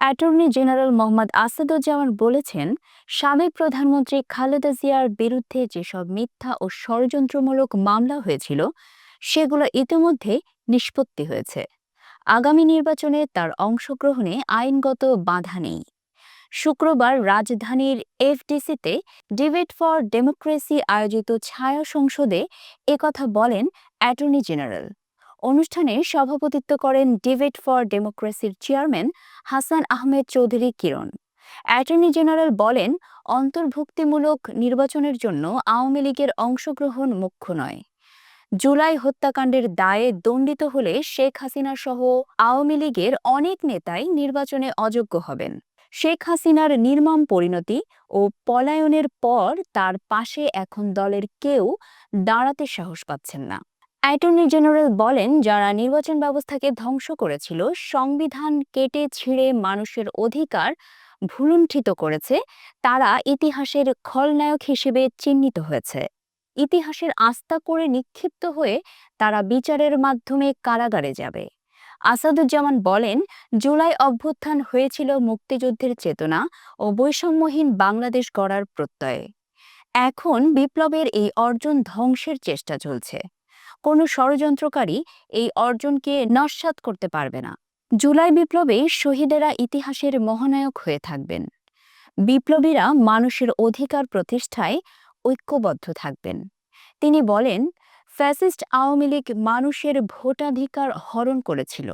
Attorney general Mohammad Asaduzzaman বলেছেন, সাবেক প্রধানমন্ত্রী খালেদা জিয়ার বিরুদ্ধে যেসব মিথ্যা ও ষড়যন্ত্রমূলক মামলা হয়েছিল সেগুলো ইতিমধ্যে নিষ্পত্তি হয়েছে। আগামী নির্বাচনে তার অংশগ্রহণে আইনগত বাধা নেই। শুক্রবার রাজধানীর এফডিসিতে ডিবেট ফর ডেমোক্রেসি আয়োজিত ছায়া সংসদে একথা বলেন অ্যাটর্নি জেনারেল। অনুষ্ঠানে সভাপতিত্ব করেন ডিবেট ফর ডেমোক্রেসির chairman Hasan Ahmed Chowdhury Kiron. Attorney general বলেন, অন্তর্ভুক্তিমূলক নির্বাচনের জন্য আওয়ামী লীগের অংশগ্রহণ মুখ্য নয়। জুলাই হত্যাকাণ্ডের দায়ে দণ্ডিত হলে শেখ হাসিনা সহ আওয়ামী লীগের অনেক নেতাই নির্বাচনে অযোগ্য হবেন। শেখ হাসিনার নির্মম পরিণতি ও পলায়নের পর তার পাশে এখন দলের কেউ দাঁড়াতে সাহস পাচ্ছেন না। অ্যাটর্নি জেনারেল বলেন, যারা নির্বাচন ব্যবস্থাকে ধ্বংস করেছিল, সংবিধান কেটে ছিঁড়ে মানুষের অধিকার ভুলুণ্ঠিত করেছে, তারা ইতিহাসের খলনায়ক হিসেবে চিহ্নিত হয়েছে। ইতিহাসের আস্থা করে নিক্ষিপ্ত হয়ে তারা বিচারের মাধ্যমে কারাগারে যাবে। আসাদুজ্জামান বলেন, জুলাই অভ্যুত্থান হয়েছিল মুক্তিযুদ্ধের চেতনা ও বৈষম্যহীন বাংলাদেশ গড়ার প্রত্যয়ে। এখন বিপ্লবের এই অর্জন ধ্বংসের চেষ্টা চলছে। কোনো ষড়যন্ত্রকারী এই অর্জনকে নস্যাৎ করতে পারবে না। জুলাই বিপ্লবে শহীদেরা ইতিহাসের মহানায়ক হয়ে থাকবেন। বিপ্লবীরা মানুষের অধিকার প্রতিষ্ঠায় ঐক্যবদ্ধ থাকবেন। তিনি বলেন, ফ্যাসিস্ট আওয়ামী লীগ মানুষের ভোটাধিকার হরণ করেছিল।